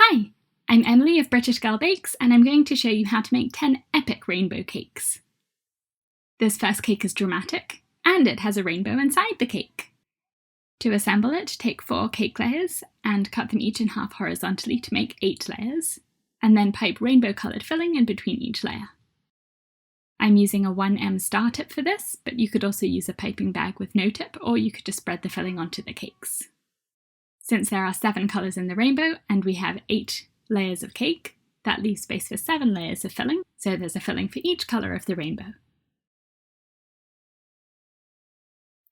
Hi, I'm Emily of British Girl Bakes, and I'm going to show you how to make 10 epic rainbow cakes. This first cake is dramatic, and it has a rainbow inside the cake. To assemble it, take 4 cake layers and cut them each in half horizontally to make 8 layers, and then pipe rainbow-coloured filling in between each layer. I'm using a 1M star tip for this, but you could also use a piping bag with no tip, or you could just spread the filling onto the cakes. Since there are 7 colours in the rainbow and we have 8 layers of cake, that leaves space for 7 layers of filling, so there's a filling for each colour of the rainbow.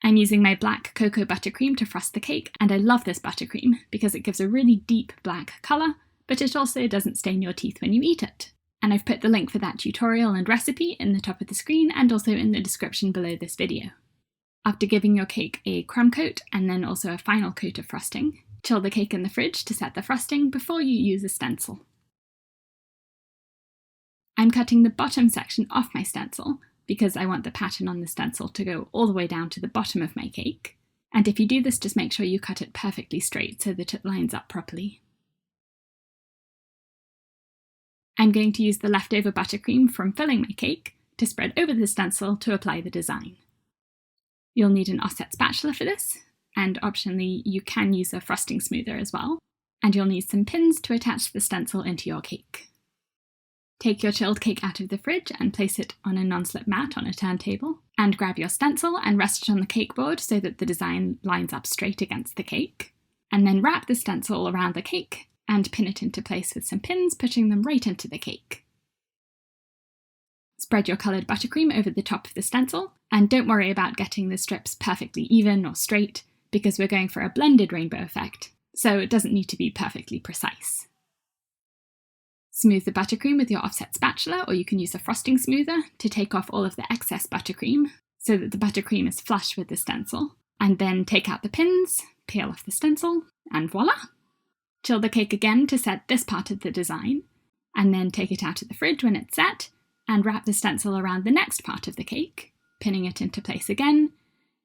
I'm using my black cocoa buttercream to frost the cake, and I love this buttercream because it gives a really deep black colour, but it also doesn't stain your teeth when you eat it. And I've put the link for that tutorial and recipe in the top of the screen and also in the description below this video. After giving your cake a crumb coat and then also a final coat of frosting, chill the cake in the fridge to set the frosting before you use a stencil. I'm cutting the bottom section off my stencil because I want the pattern on the stencil to go all the way down to the bottom of my cake. And if you do this, just make sure you cut it perfectly straight so that it lines up properly. I'm going to use the leftover buttercream from filling my cake to spread over the stencil to apply the design. You'll need an offset spatula for this, and optionally you can use a frosting smoother as well, and you'll need some pins to attach the stencil into your cake. Take your chilled cake out of the fridge and place it on a non-slip mat on a turntable, and grab your stencil and rest it on the cake board so that the design lines up straight against the cake, and then wrap the stencil around the cake and pin it into place with some pins, pushing them right into the cake. Spread your coloured buttercream over the top of the stencil, and don't worry about getting the strips perfectly even or straight, because we're going for a blended rainbow effect, so it doesn't need to be perfectly precise. Smooth the buttercream with your offset spatula, or you can use a frosting smoother to take off all of the excess buttercream so that the buttercream is flush with the stencil, and then take out the pins, peel off the stencil, and voila! Chill the cake again to set this part of the design, and then take it out of the fridge when it's set, and wrap the stencil around the next part of the cake, pinning it into place again,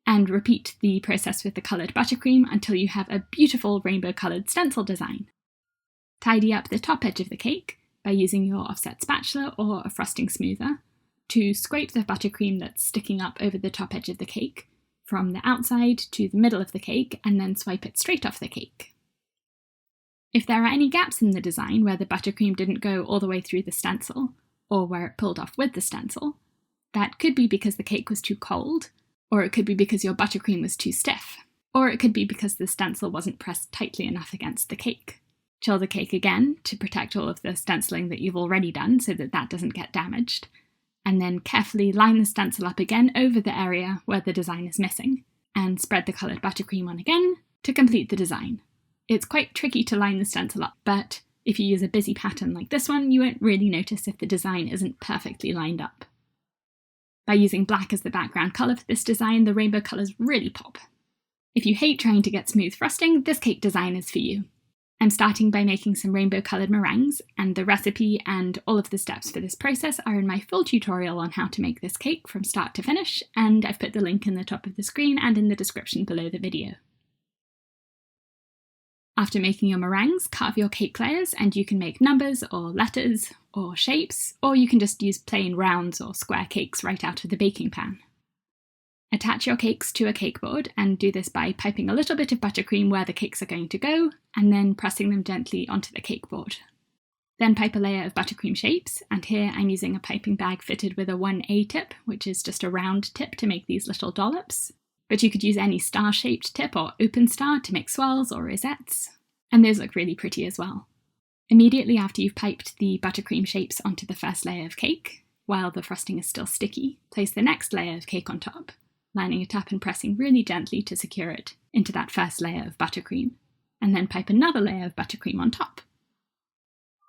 and repeat the process with the coloured buttercream until you have a beautiful rainbow-coloured stencil design. Tidy up the top edge of the cake by using your offset spatula or a frosting smoother to scrape the buttercream that's sticking up over the top edge of the cake from the outside to the middle of the cake, and then swipe it straight off the cake. If there are any gaps in the design where the buttercream didn't go all the way through the stencil, or where it pulled off with the stencil, that could be because the cake was too cold, or it could be because your buttercream was too stiff, or it could be because the stencil wasn't pressed tightly enough against the cake. Chill the cake again to protect all of the stenciling that you've already done so that that doesn't get damaged, and then carefully line the stencil up again over the area where the design is missing, and spread the coloured buttercream on again to complete the design. It's quite tricky to line the stencil up, but if you use a busy pattern like this one, you won't really notice if the design isn't perfectly lined up. By using black as the background colour for this design, the rainbow colours really pop. If you hate trying to get smooth frosting, this cake design is for you. I'm starting by making some rainbow-coloured meringues, and the recipe and all of the steps for this process are in my full tutorial on how to make this cake from start to finish, and I've put the link in the top of the screen and in the description below the video. After making your meringues, carve your cake layers, and you can make numbers or letters or shapes, or you can just use plain rounds or square cakes right out of the baking pan. Attach your cakes to a cake board, and do this by piping a little bit of buttercream where the cakes are going to go, and then pressing them gently onto the cake board. Then pipe a layer of buttercream shapes, and here I'm using a piping bag fitted with a 1A tip, which is just a round tip to make these little dollops. But you could use any star-shaped tip or open star to make swirls or rosettes, and those look really pretty as well. Immediately after you've piped the buttercream shapes onto the first layer of cake, while the frosting is still sticky, place the next layer of cake on top, lining it up and pressing really gently to secure it into that first layer of buttercream, and then pipe another layer of buttercream on top.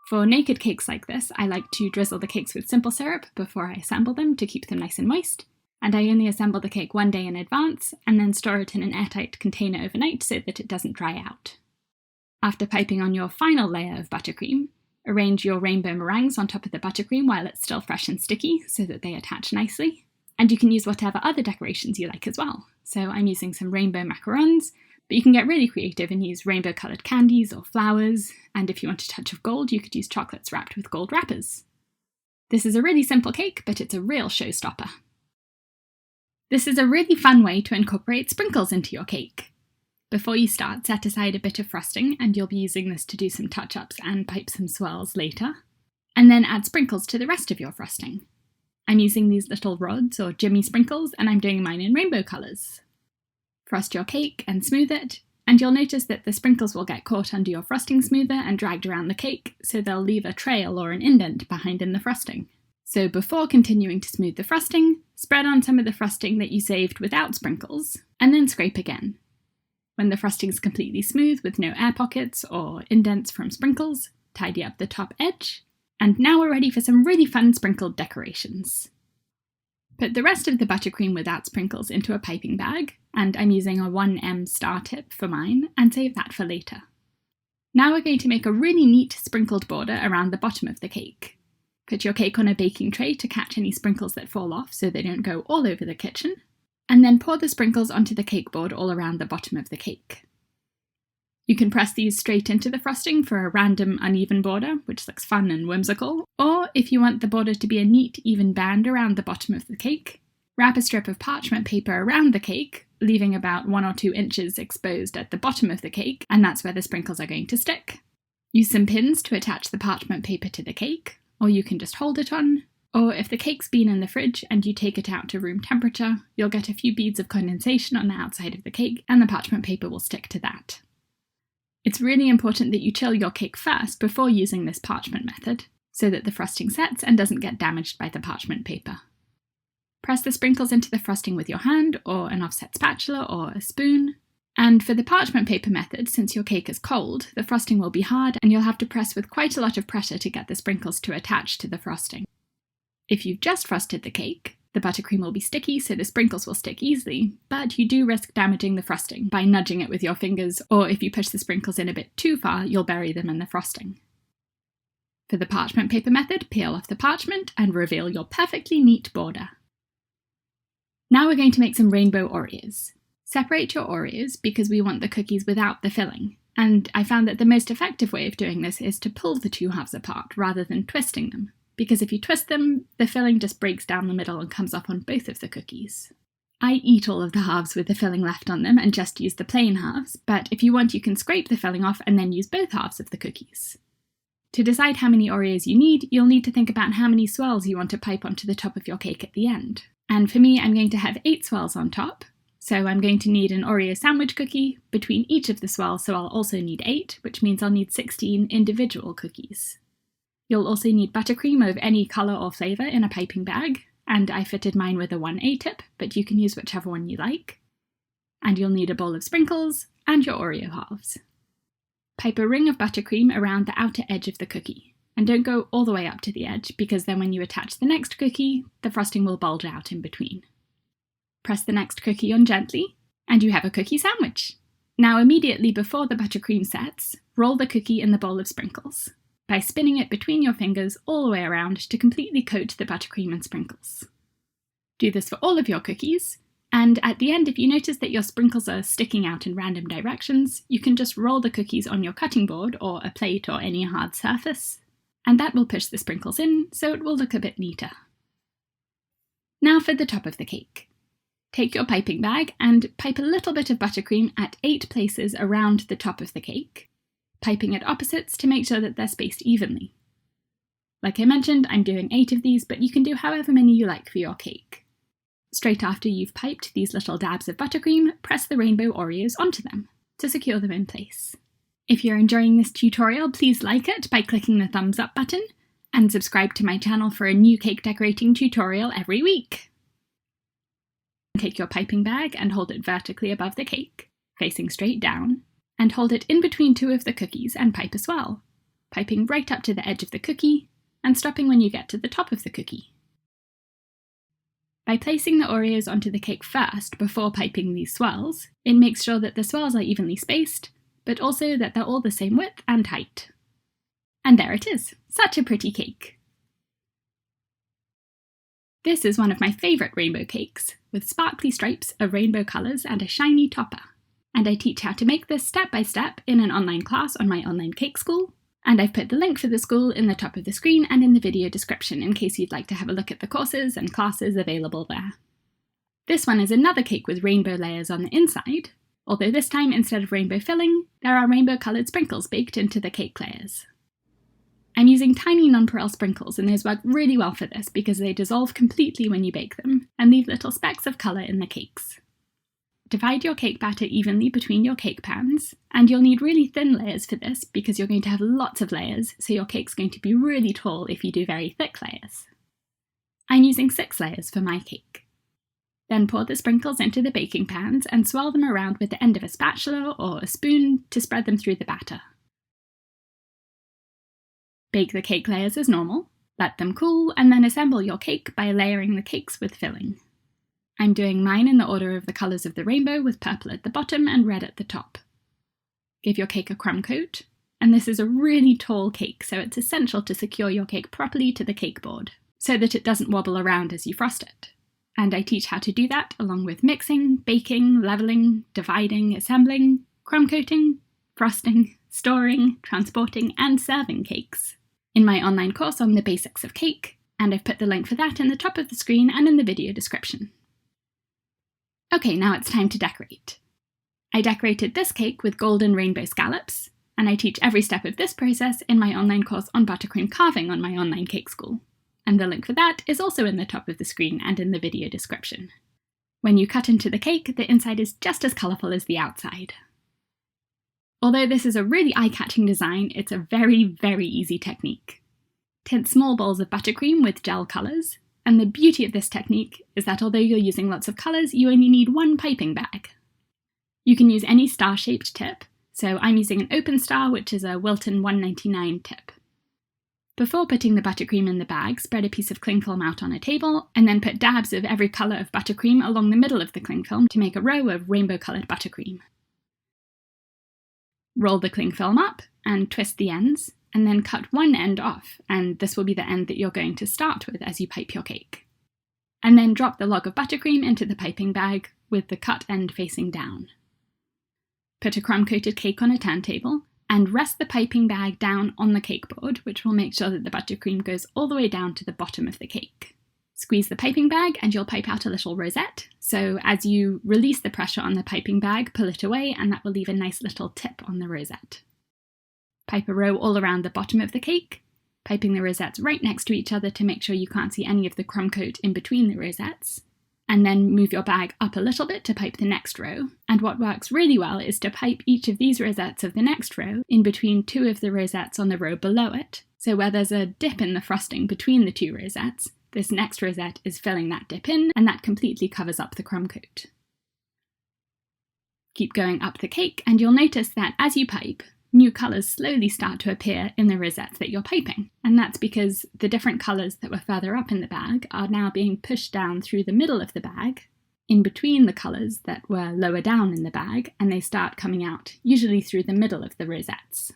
For naked cakes like this, I like to drizzle the cakes with simple syrup before I assemble them to keep them nice and moist, and I only assemble the cake one day in advance and then store it in an airtight container overnight so that it doesn't dry out. After piping on your final layer of buttercream, arrange your rainbow meringues on top of the buttercream while it's still fresh and sticky so that they attach nicely, and you can use whatever other decorations you like as well. So I'm using some rainbow macarons But you can get really creative and use rainbow-coloured candies or flowers, and if you want a touch of gold, you could use chocolates wrapped with gold wrappers. This is a really simple cake, but it's a real showstopper. This is a really fun way to incorporate sprinkles into your cake. Before you start, set aside a bit of frosting, and you'll be using this to do some touch-ups and pipe some swirls later. And then add sprinkles to the rest of your frosting. I'm using these little rods or Jimmy sprinkles, and I'm doing mine in rainbow colours. Frost your cake and smooth it, and you'll notice that the sprinkles will get caught under your frosting smoother and dragged around the cake, so they'll leave a trail or an indent behind in the frosting. So before continuing to smooth the frosting, spread on some of the frosting that you saved without sprinkles, and then scrape again. When the frosting's completely smooth with no air pockets or indents from sprinkles, tidy up the top edge, and now we're ready for some really fun sprinkled decorations. Put the rest of the buttercream without sprinkles into a piping bag, and I'm using a 1M star tip for mine, and save that for later. Now we're going to make a really neat sprinkled border around the bottom of the cake. Put your cake on a baking tray to catch any sprinkles that fall off so they don't go all over the kitchen, and then pour the sprinkles onto the cake board all around the bottom of the cake. You can press these straight into the frosting for a random uneven border, which looks fun and whimsical, or if you want the border to be a neat, even band around the bottom of the cake, wrap a strip of parchment paper around the cake, leaving about 1 or 2 inches exposed at the bottom of the cake, and that's where the sprinkles are going to stick. Use some pins to attach the parchment paper to the cake, or you can just hold it on, or if the cake's been in the fridge and you take it out to room temperature, you'll get a few beads of condensation on the outside of the cake, and the parchment paper will stick to that. It's really important that you chill your cake first before using this parchment method, so that the frosting sets and doesn't get damaged by the parchment paper. Press the sprinkles into the frosting with your hand, or an offset spatula, or a spoon. And for the parchment paper method, since your cake is cold, the frosting will be hard and you'll have to press with quite a lot of pressure to get the sprinkles to attach to the frosting. If you've just frosted the cake, the buttercream will be sticky, so the sprinkles will stick easily, but you do risk damaging the frosting by nudging it with your fingers, or if you push the sprinkles in a bit too far, you'll bury them in the frosting. For the parchment paper method, peel off the parchment and reveal your perfectly neat border. Now we're going to make some rainbow Oreos. Separate your Oreos because we want the cookies without the filling, and I found that the most effective way of doing this is to pull the two halves apart rather than twisting them. Because if you twist them, the filling just breaks down the middle and comes up on both of the cookies. I eat all of the halves with the filling left on them and just use the plain halves, but if you want you can scrape the filling off and then use both halves of the cookies. To decide how many Oreos you need, you'll need to think about how many swirls you want to pipe onto the top of your cake at the end. And for me, I'm going to have 8 swirls on top, so I'm going to need an Oreo sandwich cookie between each of the swirls, so I'll also need 8, which means I'll need 16 individual cookies. You'll also need buttercream of any colour or flavour in a piping bag, and I fitted mine with a 1A tip, but you can use whichever one you like. And you'll need a bowl of sprinkles and your Oreo halves. Pipe a ring of buttercream around the outer edge of the cookie, and don't go all the way up to the edge, because then when you attach the next cookie, the frosting will bulge out in between. Press the next cookie on gently, and you have a cookie sandwich. Now immediately before the buttercream sets, roll the cookie in the bowl of sprinkles, by spinning it between your fingers all the way around to completely coat the buttercream and sprinkles. Do this for all of your cookies, and at the end if you notice that your sprinkles are sticking out in random directions, you can just roll the cookies on your cutting board or a plate or any hard surface, and that will push the sprinkles in so it will look a bit neater. Now for the top of the cake. Take your piping bag and pipe a little bit of buttercream at 8 places around the top of the cake, piping at opposites to make sure that they're spaced evenly. Like I mentioned, I'm doing 8 of these, but you can do however many you like for your cake. Straight after you've piped these little dabs of buttercream, press the rainbow Oreos onto them to secure them in place. If you're enjoying this tutorial, please like it by clicking the thumbs up button, and subscribe to my channel for a new cake decorating tutorial every week. Take your piping bag and hold it vertically above the cake, facing straight down, and hold it in between 2 of the cookies and pipe as well, piping right up to the edge of the cookie and stopping when you get to the top of the cookie. By placing the Oreos onto the cake first before piping these swirls, it makes sure that the swirls are evenly spaced, but also that they're all the same width and height. And there it is, such a pretty cake! This is one of my favourite rainbow cakes, with sparkly stripes of rainbow colours and a shiny topper. And I teach how to make this step by step in an online class on my online cake school. And I've put the link for the school in the top of the screen and in the video description in case you'd like to have a look at the courses and classes available there. This one is another cake with rainbow layers on the inside, although this time instead of rainbow filling, there are rainbow coloured sprinkles baked into the cake layers. I'm using tiny nonpareil sprinkles, and those work really well for this because they dissolve completely when you bake them and leave little specks of colour in the cakes. Divide your cake batter evenly between your cake pans, and you'll need really thin layers for this because you're going to have lots of layers, so your cake's going to be really tall if you do very thick layers. I'm using 6 layers for my cake. Then pour the sprinkles into the baking pans and swirl them around with the end of a spatula or a spoon to spread them through the batter. Bake the cake layers as normal, let them cool, and then assemble your cake by layering the cakes with filling. I'm doing mine in the order of the colours of the rainbow, with purple at the bottom and red at the top. Give your cake a crumb coat, and this is a really tall cake, so it's essential to secure your cake properly to the cake board, so that it doesn't wobble around as you frost it. And I teach how to do that along with mixing, baking, levelling, dividing, assembling, crumb coating, frosting, storing, transporting, and serving cakes in my online course on the basics of cake, and I've put the link for that in the top of the screen and in the video description. Okay, now it's time to decorate. I decorated this cake with golden rainbow scallops, and I teach every step of this process in my online course on buttercream carving on my online cake school, and the link for that is also in the top of the screen and in the video description. When you cut into the cake, the inside is just as colourful as the outside. Although this is a really eye-catching design, it's a very, very easy technique. Tint small balls of buttercream with gel colours, and the beauty of this technique is that although you're using lots of colours, you only need one piping bag. You can use any star-shaped tip, so I'm using an open star, which is a Wilton 199 tip. Before putting the buttercream in the bag, spread a piece of cling film out on a table, and then put dabs of every colour of buttercream along the middle of the cling film to make a row of rainbow-coloured buttercream. Roll the cling film up and twist the ends, and then cut one end off, and this will be the end that you're going to start with as you pipe your cake. And then drop the log of buttercream into the piping bag with the cut end facing down. Put a crumb-coated cake on a turntable, and rest the piping bag down on the cake board, which will make sure that the buttercream goes all the way down to the bottom of the cake. Squeeze the piping bag and you'll pipe out a little rosette, so as you release the pressure on the piping bag, pull it away and that will leave a nice little tip on the rosette. Pipe a row all around the bottom of the cake, piping the rosettes right next to each other to make sure you can't see any of the crumb coat in between the rosettes, and then move your bag up a little bit to pipe the next row. And what works really well is to pipe each of these rosettes of the next row in between 2 of the rosettes on the row below it, so where there's a dip in the frosting between the 2 rosettes, this next rosette is filling that dip in, and that completely covers up the crumb coat. Keep going up the cake, and you'll notice that as you pipe, new colours slowly start to appear in the rosettes that you're piping, and that's because the different colours that were further up in the bag are now being pushed down through the middle of the bag, in between the colours that were lower down in the bag, and they start coming out, usually through the middle of the rosettes.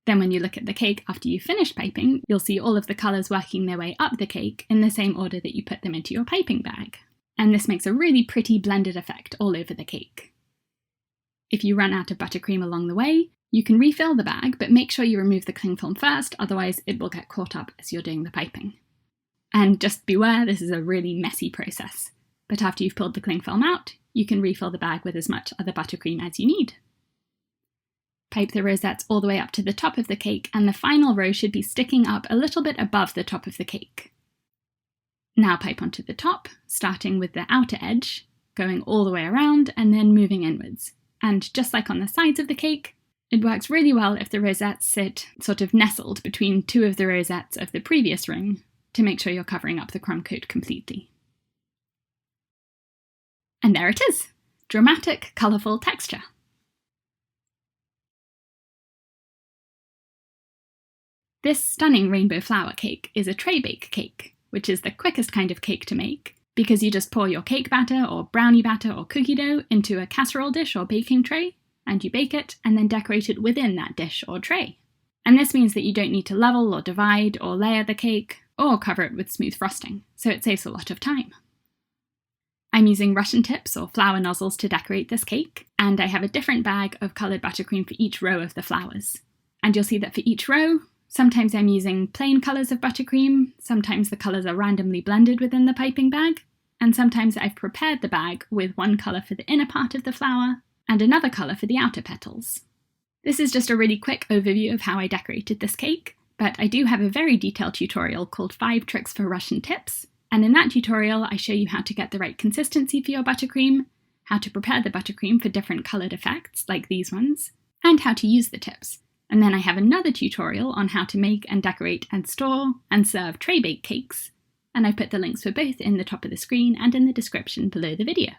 Then when you look at the cake after you finish piping, you'll see all of the colours working their way up the cake in the same order that you put them into your piping bag. And this makes a really pretty blended effect all over the cake. If you run out of buttercream along the way, you can refill the bag, but make sure you remove the cling film first, otherwise it will get caught up as you're doing the piping. And just beware, this is a really messy process. But after you've pulled the cling film out, you can refill the bag with as much other buttercream as you need. Pipe the rosettes all the way up to the top of the cake, and the final row should be sticking up a little bit above the top of the cake. Now pipe onto the top, starting with the outer edge, going all the way around and then moving inwards. And just like on the sides of the cake, it works really well if the rosettes sit sort of nestled between 2 of the rosettes of the previous ring to make sure you're covering up the crumb coat completely. And there it is! Dramatic, colourful texture. This stunning rainbow flower cake is a tray bake cake, which is the quickest kind of cake to make, because you just pour your cake batter or brownie batter or cookie dough into a casserole dish or baking tray, and you bake it and then decorate it within that dish or tray. And this means that you don't need to level or divide or layer the cake or cover it with smooth frosting, so it saves a lot of time. I'm using Russian tips or flower nozzles to decorate this cake, and I have a different bag of coloured buttercream for each row of the flowers. And you'll see that for each row, sometimes I'm using plain colours of buttercream, sometimes the colours are randomly blended within the piping bag, and sometimes I've prepared the bag with one colour for the inner part of the flower and another colour for the outer petals. This is just a really quick overview of how I decorated this cake, but I do have a very detailed tutorial called 5 Tricks for Russian Tips, and in that tutorial I show you how to get the right consistency for your buttercream, how to prepare the buttercream for different coloured effects, like these ones, and how to use the tips. And then I have another tutorial on how to make and decorate and store and serve tray bake cakes, and I've put the links for both in the top of the screen and in the description below the video.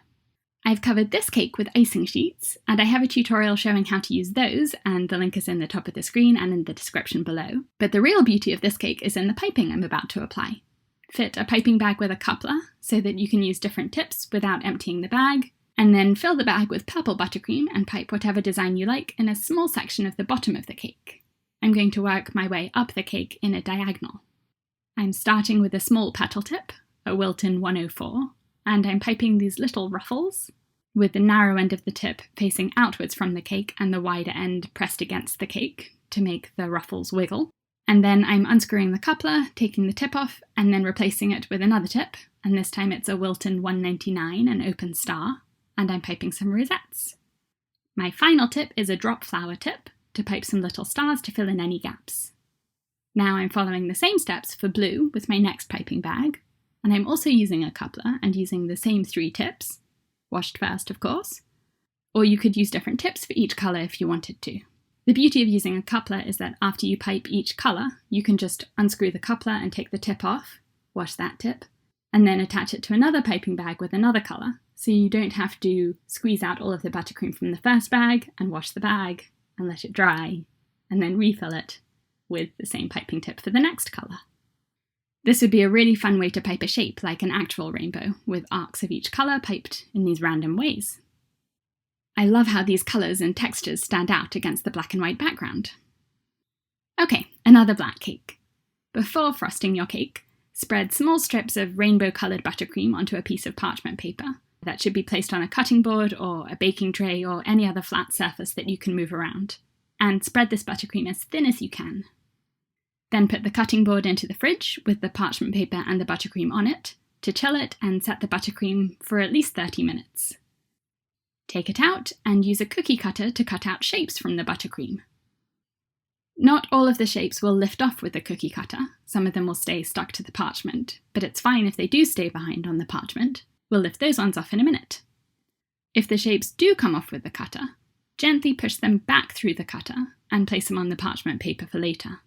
I've covered this cake with icing sheets, and I have a tutorial showing how to use those, and the link is in the top of the screen and in the description below. But the real beauty of this cake is in the piping I'm about to apply. Fit a piping bag with a coupler so that you can use different tips without emptying the bag, and then fill the bag with purple buttercream and pipe whatever design you like in a small section of the bottom of the cake. I'm going to work my way up the cake in a diagonal. I'm starting with a small petal tip, a Wilton 104, and I'm piping these little ruffles, with the narrow end of the tip facing outwards from the cake and the wider end pressed against the cake to make the ruffles wiggle. And then I'm unscrewing the coupler, taking the tip off, and then replacing it with another tip, and this time it's a Wilton 199, an open star, and I'm piping some rosettes. My final tip is a drop flower tip, to pipe some little stars to fill in any gaps. Now I'm following the same steps for blue with my next piping bag, and I'm also using a coupler and using the same 3 tips, washed first of course, or you could use different tips for each colour if you wanted to. The beauty of using a coupler is that after you pipe each colour, you can just unscrew the coupler and take the tip off, wash that tip, and then attach it to another piping bag with another colour, so you don't have to squeeze out all of the buttercream from the first bag and wash the bag and let it dry, and then refill it with the same piping tip for the next colour. This would be a really fun way to pipe a shape like an actual rainbow, with arcs of each colour piped in these random ways. I love how these colours and textures stand out against the black and white background. Okay, another black cake. Before frosting your cake, spread small strips of rainbow-coloured buttercream onto a piece of parchment paper that should be placed on a cutting board or a baking tray or any other flat surface that you can move around, and spread this buttercream as thin as you can. Then put the cutting board into the fridge with the parchment paper and the buttercream on it to chill it and set the buttercream for at least 30 minutes. Take it out and use a cookie cutter to cut out shapes from the buttercream. Not all of the shapes will lift off with the cookie cutter, some of them will stay stuck to the parchment, but it's fine if they do stay behind on the parchment. We'll lift those ones off in a minute. If the shapes do come off with the cutter, gently push them back through the cutter and place them on the parchment paper for later.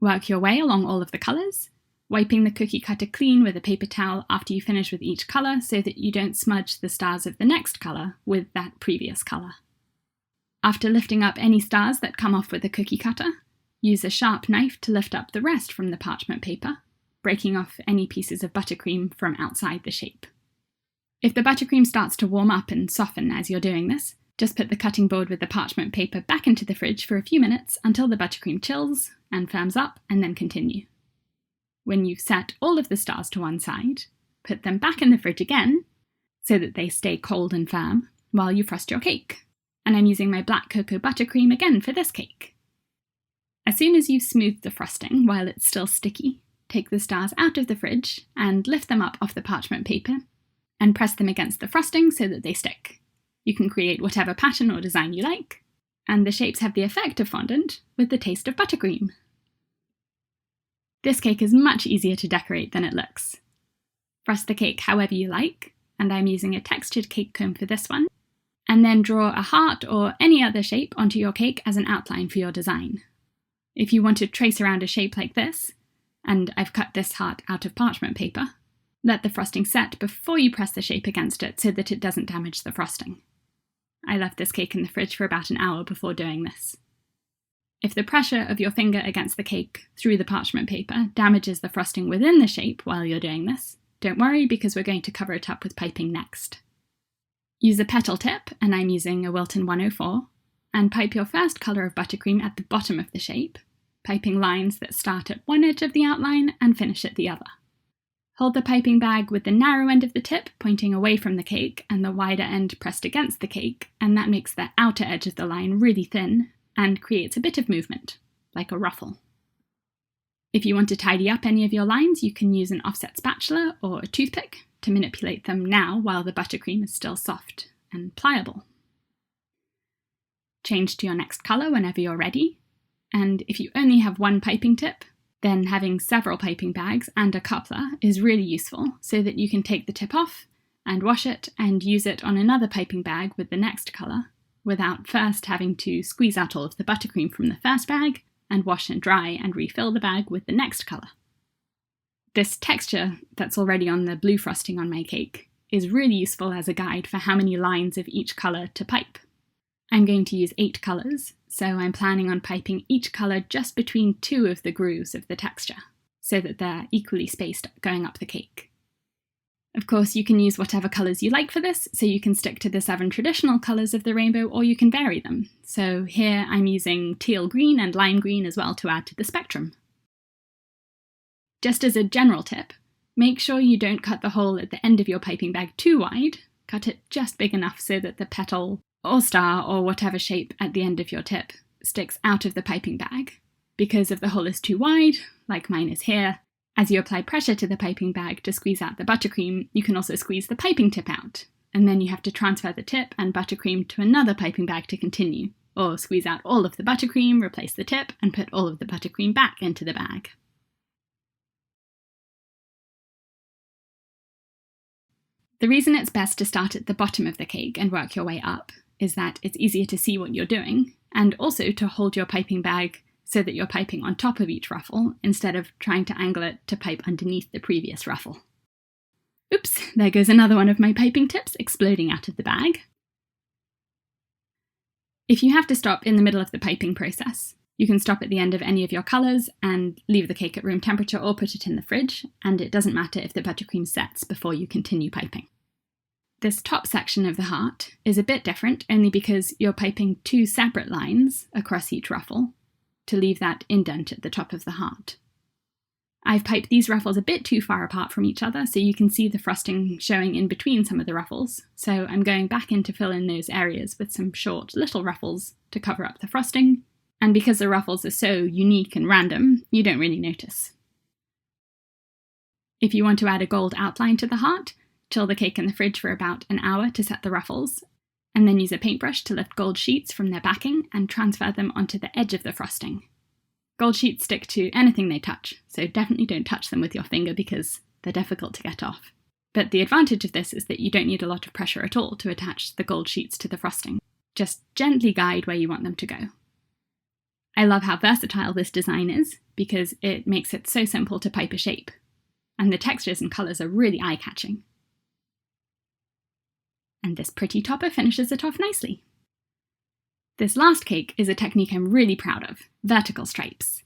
Work your way along all of the colours, wiping the cookie cutter clean with a paper towel after you finish with each colour so that you don't smudge the stars of the next colour with that previous colour. After lifting up any stars that come off with the cookie cutter, use a sharp knife to lift up the rest from the parchment paper, breaking off any pieces of buttercream from outside the shape. If the buttercream starts to warm up and soften as you're doing this, just put the cutting board with the parchment paper back into the fridge for a few minutes until the buttercream chills and firms up, and then continue. When you've set all of the stars to one side, put them back in the fridge again so that they stay cold and firm while you frost your cake. And I'm using my black cocoa buttercream again for this cake. As soon as you've smoothed the frosting while it's still sticky, take the stars out of the fridge and lift them up off the parchment paper and press them against the frosting so that they stick. You can create whatever pattern or design you like, and the shapes have the effect of fondant with the taste of buttercream. This cake is much easier to decorate than it looks. Frost the cake however you like, and I'm using a textured cake comb for this one, and then draw a heart or any other shape onto your cake as an outline for your design. If you want to trace around a shape like this, and I've cut this heart out of parchment paper, let the frosting set before you press the shape against it so that it doesn't damage the frosting. I left this cake in the fridge for about an hour before doing this. If the pressure of your finger against the cake through the parchment paper damages the frosting within the shape while you're doing this, don't worry because we're going to cover it up with piping next. Use a petal tip, and I'm using a Wilton 104, and pipe your first colour of buttercream at the bottom of the shape, piping lines that start at one edge of the outline and finish at the other. Hold the piping bag with the narrow end of the tip pointing away from the cake and the wider end pressed against the cake, and that makes the outer edge of the line really thin and creates a bit of movement, like a ruffle. If you want to tidy up any of your lines, you can use an offset spatula or a toothpick to manipulate them now while the buttercream is still soft and pliable. Change to your next colour whenever you're ready, and if you only have one piping tip, then having several piping bags and a coupler is really useful so that you can take the tip off and wash it and use it on another piping bag with the next colour without first having to squeeze out all of the buttercream from the first bag and wash and dry and refill the bag with the next colour. This texture that's already on the blue frosting on my cake is really useful as a guide for how many lines of each colour to pipe. I'm going to use 8 colours, so I'm planning on piping each colour just between 2 of the grooves of the texture, so that they're equally spaced going up the cake. Of course, you can use whatever colours you like for this, so you can stick to the 7 traditional colours of the rainbow, or you can vary them. So here I'm using teal green and lime green as well to add to the spectrum. Just as a general tip, make sure you don't cut the hole at the end of your piping bag too wide. Cut it just big enough so that the petal or star or whatever shape at the end of your tip sticks out of the piping bag. Because if the hole is too wide, like mine is here, as you apply pressure to the piping bag to squeeze out the buttercream, you can also squeeze the piping tip out, and then you have to transfer the tip and buttercream to another piping bag to continue, or squeeze out all of the buttercream, replace the tip, and put all of the buttercream back into the bag. The reason it's best to start at the bottom of the cake and work your way up is that it's easier to see what you're doing, and also to hold your piping bag so that you're piping on top of each ruffle instead of trying to angle it to pipe underneath the previous ruffle. Oops, there goes another one of my piping tips exploding out of the bag. If you have to stop in the middle of the piping process, you can stop at the end of any of your colours and leave the cake at room temperature or put it in the fridge, and it doesn't matter if the buttercream sets before you continue piping. This top section of the heart is a bit different only because you're piping 2 separate lines across each ruffle to leave that indent at the top of the heart. I've piped these ruffles a bit too far apart from each other so you can see the frosting showing in between some of the ruffles, so I'm going back in to fill in those areas with some short little ruffles to cover up the frosting, and because the ruffles are so unique and random, you don't really notice. If you want to add a gold outline to the heart, chill the cake in the fridge for about an hour to set the ruffles, and then use a paintbrush to lift gold sheets from their backing and transfer them onto the edge of the frosting. Gold sheets stick to anything they touch, so definitely don't touch them with your finger because they're difficult to get off. But the advantage of this is that you don't need a lot of pressure at all to attach the gold sheets to the frosting. Just gently guide where you want them to go. I love how versatile this design is because it makes it so simple to pipe a shape, and the textures and colours are really eye-catching. And this pretty topper finishes it off nicely. This last cake is a technique I'm really proud of, vertical stripes.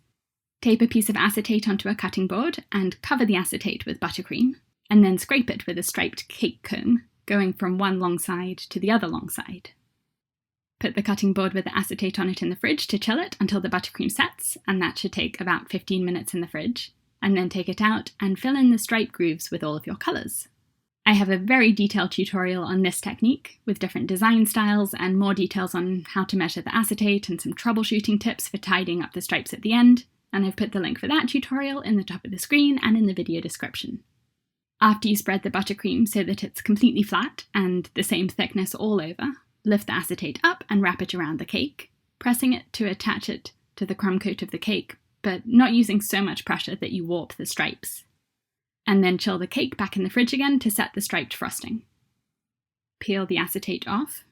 Tape a piece of acetate onto a cutting board and cover the acetate with buttercream, and then scrape it with a striped cake comb, going from one long side to the other long side. Put the cutting board with the acetate on it in the fridge to chill it until the buttercream sets, and that should take about 15 minutes in the fridge, and then take it out and fill in the stripe grooves with all of your colours. I have a very detailed tutorial on this technique, with different design styles and more details on how to measure the acetate and some troubleshooting tips for tidying up the stripes at the end, and I've put the link for that tutorial in the top of the screen and in the video description. After you spread the buttercream so that it's completely flat and the same thickness all over, lift the acetate up and wrap it around the cake, pressing it to attach it to the crumb coat of the cake, but not using so much pressure that you warp the stripes. And then chill the cake back in the fridge again to set the striped frosting. Peel the acetate off,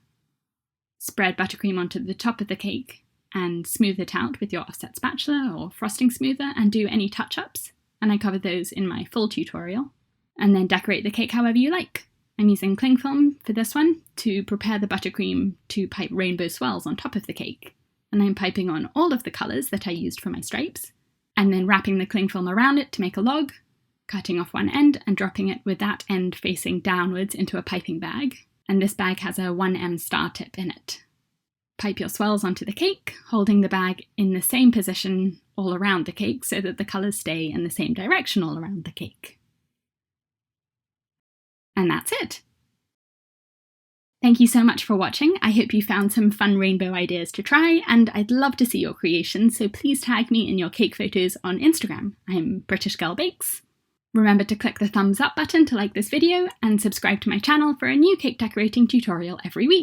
spread buttercream onto the top of the cake, and smooth it out with your offset spatula or frosting smoother and do any touch-ups, and I covered those in my full tutorial. And then decorate the cake however you like. I'm using cling film for this one to prepare the buttercream to pipe rainbow swirls on top of the cake, and I'm piping on all of the colours that I used for my stripes, and then wrapping the cling film around it to make a log, cutting off one end and dropping it with that end facing downwards into a piping bag, and this bag has a 1M star tip in it. Pipe your swirls onto the cake, holding the bag in the same position all around the cake so that the colours stay in the same direction all around the cake. And that's it. Thank you so much for watching. I hope you found some fun rainbow ideas to try, and I'd love to see your creations, so please tag me in your cake photos on Instagram. I'm British Girl Bakes. Remember to click the thumbs up button to like this video, and subscribe to my channel for a new cake decorating tutorial every week.